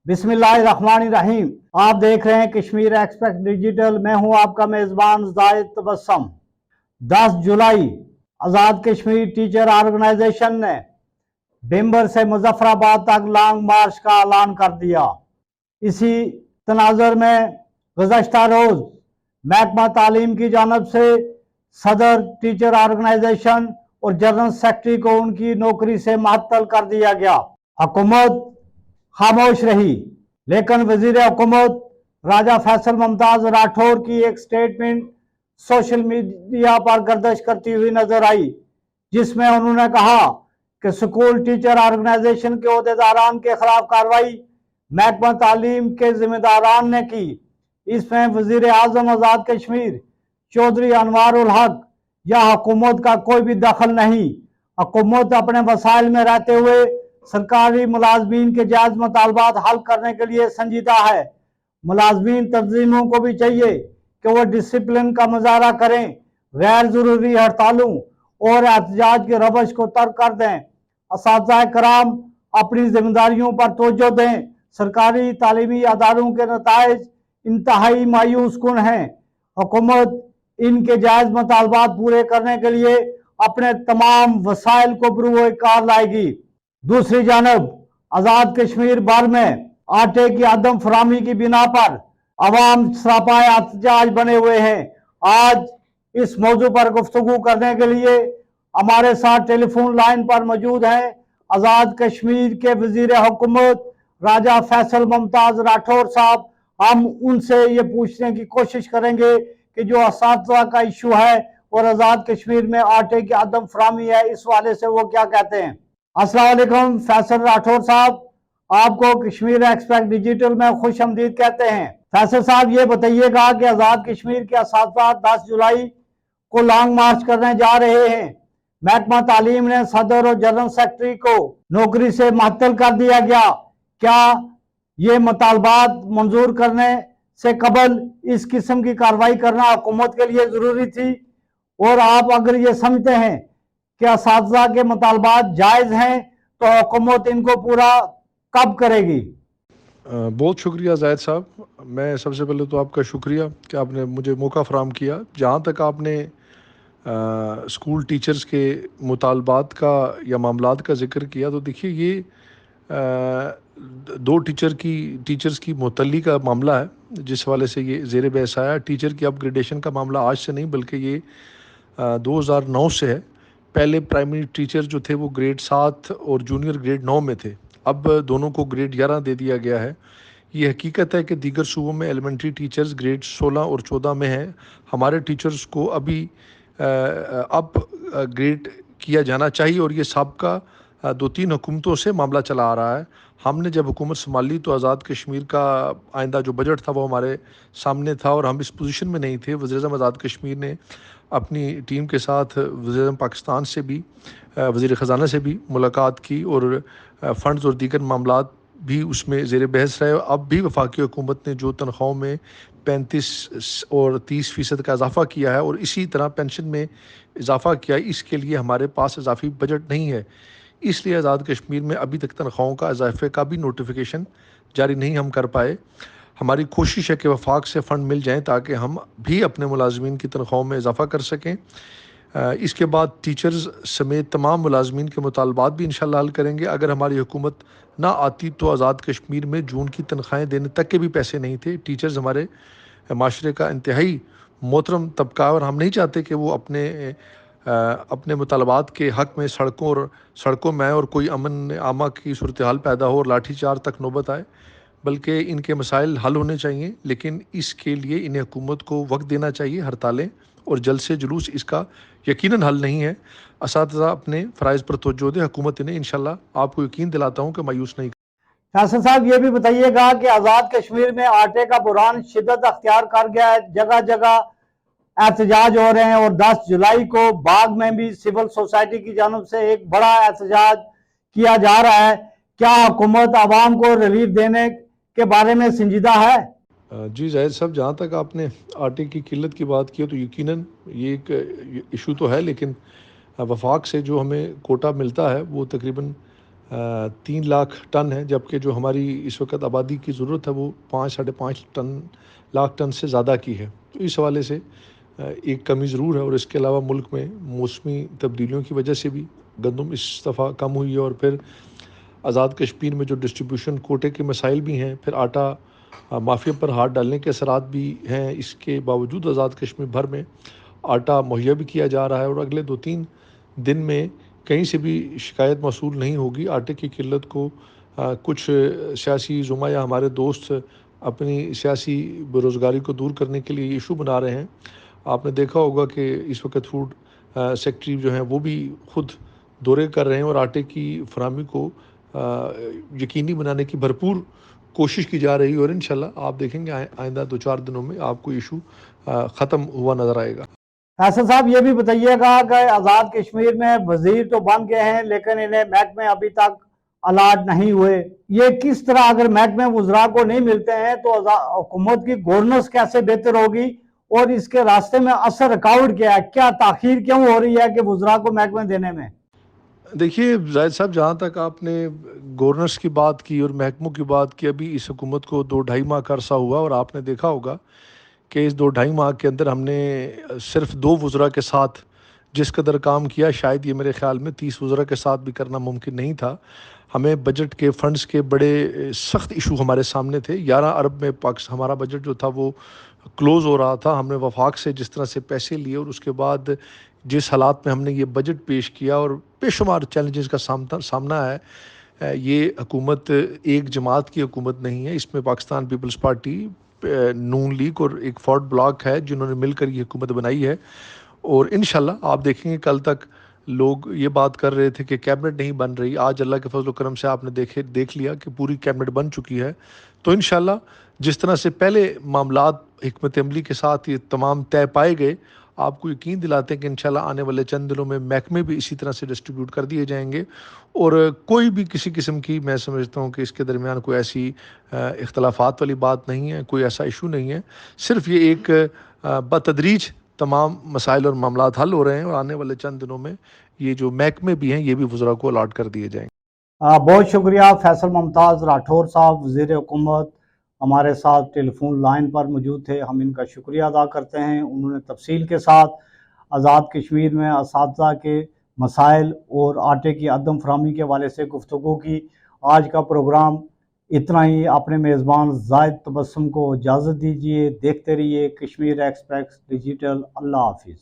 बिस्मिल्लाहिर्रहमानिर्रहीम। आप देख रहे हैं कश्मीर एक्सप्रेस डिजिटल। मैं हूं आपका मेजबान जाहिद तबस्सुम। 10 जुलाई आज़ाद कश्मीर टीचर ऑर्गेनाइजेशन ने बिम्बर से मुजफ्फराबाद तक लॉन्ग मार्च का ऐलान कर दिया। इसी तनाज़ुर में गुज़श्ता रोज़ महकमा तालीम की जानब से सदर टीचर ऑर्गेनाइजेशन और जनरल सेक्रेटरी को उनकी नौकरी से मुअत्तल कर दिया गया। हुकूमत खामोश रही, लेकिन वजीर हुकूमत राजा फैसल मुमताज राठौर की एक स्टेटमेंट सोशल मीडिया पर गर्दिश करती हुई नजर आई, जिसमें उन्होंने कहा कि स्कूल टीचर ऑर्गेनाइजेशन के अहदेदारान के खिलाफ कार्रवाई महकमा तालीम के जिम्मेदारान ने की। इसमें वजीर आजम आज़ाद कश्मीर चौधरी अनवार उल हक या हुकूमत का कोई भी दखल नहीं। हुकूमत अपने वसाइल में रहते हुए सरकारी मुलाजमीन के जायज मुतालबात हल करने के लिए संजीदा है। मुलाजमीन तंजीमों को भी चाहिए कि वह डिसिप्लिन का मुजाहरा करें, गैर जरूरी हड़तालों और एहतजाज के रवश को तर्क कर दें। असातिज़ा कराम अपनी जिम्मेदारियों पर तवज्जो दें। सरकारी तालीमी अदारों के नताइज इंतहाई मायूस कुन हैं। हुकूमत इनके जायज मुतालबात पूरे करने के लिए अपने तमाम वसाइल को बरूए कार लाएगी। दूसरी जानब आज़ाद कश्मीर भर में आटे की अदम फरामी की बिना पर अवाम सरापाए एहतजाज बने हुए हैं। आज इस मौजू पर गुफ्तगू करने के लिए हमारे साथ टेलीफोन लाइन पर मौजूद हैं आज़ाद कश्मीर के वजीर हुकूमत राजा फैसल मुमताज राठौर साहब। हम उनसे ये पूछने की कोशिश करेंगे कि जो असातिज़ा का इशू है और आज़ाद कश्मीर में आटे की अदम फरामी है, इस वाले से वो क्या कहते हैं। अस्सलाम वालेकुम फैसल राठौर साहब, आपको कश्मीर एक्सप्रेस डिजिटल में खुश आमदीद कहते हैं। फैसल साहब, ये बताइएगा कि आज़ाद कश्मीर के असातिज़ा 10 जुलाई को लॉन्ग मार्च करने जा रहे हैं। महकमा तालीम ने सदर और जनरल सेक्रेटरी को नौकरी से मुअत्तल कर दिया गया। क्या ये मुतालबात मंजूर करने से कबल इस किस्म की कार्रवाई करना हुकूमत के लिए जरूरी थी? और आप अगर ये समझते हैं कि असातिज़ा के मुतालबात जायज़ हैं तो हुकूमत इनको पूरा कब करेगी? बहुत शुक्रिया जायद साहब। मैं सबसे पहले तो आपका शुक्रिया कि आपने मुझे मौका फ़राहम किया। जहाँ तक आपने स्कूल टीचर्स के मुतालबात का या मामलात का ज़िक्र किया, तो देखिए ये दो टीचर्स की मुअत्तली का मामला है, जिस हवाले से ये ज़ेर बहस आया। टीचर की अपग्रेडेशन का मामला आज से नहीं बल्कि ये 2009 से है। पहले प्राइमरी टीचर जो थे वो ग्रेड 7 और जूनियर ग्रेड 9 में थे, अब दोनों को ग्रेड 11 दे दिया गया है। ये हकीकत है कि दीगर सूबों में एलिमेंट्री टीचर्स ग्रेड 16 और 14 में हैं। हमारे टीचर्स को अभी अब ग्रेड किया जाना चाहिए और ये सबका 2-3 हुकूमतों से मामला चला आ रहा है। हमने जब हुकूमत संभाली तो आज़ाद कश्मीर का आइंदा जो बजट था वो हमारे सामने था और हम इस पोजीशन में नहीं थे। वज़ीर-ए-आज़म आज़ाद कश्मीर ने अपनी टीम के साथ वज़ीर-ए-आज़म पाकिस्तान से भी, वज़ीर ख़ज़ाना से भी मुलाकात की और फ़ंड्स और दीगर मामलात भी उसमें ज़ेर बहस रहे। अब भी वफाकी हुकूमत ने जो तनख्वाहों में 35 और 30% का इजाफ़ा किया है और इसी तरह पेंशन में इजाफ़ा किया है, इसके लिए हमारे पास इजाफी बजट नहीं है। इसलिए आज़ाद कश्मीर में अभी तक तनख्वाहों का इजाफे का भी नोटिफिकेशन जारी नहीं हम कर पाए। हमारी कोशिश है कि वफाक से फ़ंड मिल जाएँ ताकि हम भी अपने मुलाजमीन की तनख्वाहों में इजाफ़ा कर सकें। इसके बाद टीचर्स समेत तमाम मुलाजमीन के मुतालबात भी इंशाअल्लाह हल करेंगे। अगर हमारी हुकूमत ना आती तो आज़ाद कश्मीर में जून की तनख्वाहें देने तक के भी पैसे नहीं थे। टीचर्स हमारे माशरे का इंतहाई मोहतरम तबका और हम नहीं चाहते कि वो अपने मुतालबात के हक़ में सड़कों में आए और कोई अमन आमा की सूरत हाल पैदा हो और लाठी चार्ज तक नौबत आए, बल्कि इनके मसाइल हल होने चाहिए। लेकिन इसके लिए इन्हें हुकूमत को वक्त देना चाहिए। हड़तालें और जलसे जुलूस इसका यकीनन हल नहीं है। असातिज़ा अपने फ़राइज़ पर तवज्जो दें, हुकूमत इन्हें इंशाअल्लाह आपको यकीन दिलाता हूँ कि मायूस नहीं। फैसल साहब, ये भी बताइएगा कि आज़ाद कश्मीर में आटे का बुरहान शिद्दत अख्तियार कर गया है, जगह जगह एहतजाज हो रहे हैं और 10 जुलाई को बाग में भी सिविल सोसाइटी की जानब से एक बड़ा एहतजाज किया जा रहा है। क्या हुकूमत आवाम को रिलीफ देने के बारे में संजीदा है? जी जाहिद साहब, जहाँ तक आपने आटे की किल्लत की बात की है तो यकीनन ये एक इशू तो है, लेकिन वफाक से जो हमें कोटा मिलता है वो तकरीबन 3 لاکھ ٹن ہے، جبکہ جو ہماری اس وقت آبادی کی ضرورت ہے وہ 5-5.5 لاکھ ٹن سے زیادہ کی ہے. تو اس حوالے سے ایک کمی ضرور ہے. اور اس کے علاوہ ملک میں موسمی تبدیلیوں کی وجہ سے بھی گندم اس دفعہ کم ہوئی ہے. اور پھر آزاد کشمیر میں جو ڈسٹریبیوشن کوٹے کے مسائل بھی ہیں، پھر آٹا مافیا پر ہاتھ ڈالنے کے اثرات بھی ہیں. اس کے باوجود آزاد کشمیر بھر میں آٹا مہیا بھی کیا جا رہا ہے، اور اگلے 2-3 دن میں کہیں سے بھی شکایت موصول نہیں ہوگی. آٹے کی قلت کو کچھ سیاسی زمرہ یا ہمارے دوست اپنی سیاسی بے روزگاری کو دور کرنے کے لیے ایشو بنا رہے ہیں. آپ نے دیکھا ہوگا کہ اس وقت فوڈ سیکٹری جو ہیں وہ بھی خود دورے کر رہے ہیں، اور آٹے کی فراہمی کو یقینی بنانے کی بھرپور کوشش کی جا رہی ہے. اور انشاءاللہ آپ دیکھیں گے آئندہ 2-4 دنوں میں آپ کو ایشو ختم ہوا نظر آئے گا. فیصل صاحب یہ بھی بتائیے گا کہ آزاد کشمیر میں وزیر تو بن گئے ہیں لیکن انہیں محکمے ابھی تک الاٹ نہیں ہوئے. یہ کس طرح اگر محکمے وزراء کو نہیں ملتے ہیں تو حکومت کی گورننس کیسے بہتر ہوگی، اور اس کے راستے میں اثر رکاوٹ کیا ہے؟ کیا تاخیر کیوں ہو رہی ہے کہ وزراء کو محکمے دینے میں؟ دیکھیے زاہد صاحب، جہاں تک آپ نے گورنرس کی بات کی اور محکموں کی بات کی، ابھی اس حکومت کو 2-2.5 ماہ کا عرصہ ہوا، اور آپ نے دیکھا ہوگا کہ اس 2-2.5 ماہ کے اندر ہم نے صرف 2 وزراء کے ساتھ جس قدر کام کیا، شاید یہ میرے خیال میں 30 وزراء کے ساتھ بھی کرنا ممکن نہیں تھا. ہمیں بجٹ کے فنڈز کے بڑے سخت ایشو ہمارے سامنے تھے. 11 ارب میں ہمارا بجٹ جو تھا وہ کلوز ہو رہا تھا. ہم نے وفاق سے جس طرح سے پیسے لیے اور اس کے بعد جس حالات میں ہم نے یہ بجٹ پیش کیا، اور بے شمار چیلنجز کا سامنا ہے. یہ حکومت ایک جماعت کی حکومت نہیں ہے، اس میں پاکستان پیپلز پارٹی، نون لیگ اور ایک فورڈ بلاک ہے جنہوں نے مل کر یہ حکومت بنائی ہے. اور انشاءاللہ آپ دیکھیں گے کل تک لوگ یہ بات کر رہے تھے کہ کیبنٹ نہیں بن رہی. آج اللہ کے فضل و کرم سے آپ نے دیکھ لیا کہ پوری کیبنٹ بن چکی ہے. تو انشاءاللہ جس طرح سے پہلے معاملات حکمت عملی کے ساتھ یہ تمام طے پائے گئے، آپ کو یقین دلاتے ہیں کہ انشاءاللہ آنے والے چند دنوں میں محکمے بھی اسی طرح سے ڈسٹریبیوٹ کر دیے جائیں گے. اور کوئی بھی کسی قسم کی، میں سمجھتا ہوں کہ اس کے درمیان کوئی ایسی اختلافات والی بات نہیں ہے، کوئی ایسا ایشو نہیں ہے. صرف یہ ایک بتدریج تمام مسائل اور معاملات حل ہو رہے ہیں، اور آنے والے چند دنوں میں یہ جو محکمے بھی ہیں یہ بھی وزراء کو الاٹ کر دیے جائیں گے. بہت شکریہ فیصل ممتاز راٹھور صاحب، وزیر حکومت ہمارے ساتھ ٹیلی فون لائن پر موجود تھے. ہم ان کا شکریہ ادا کرتے ہیں. انہوں نے تفصیل کے ساتھ آزاد کشمیر میں اساتذہ کے مسائل اور آٹے کی عدم فراہمی کے حوالے سے گفتگو کی. آج کا پروگرام اتنا ہی. اپنے میزبان زاہد تبسم کو اجازت دیجیے. دیکھتے رہیے کشمیر ایکسپریس ڈیجیٹل. اللہ حافظ.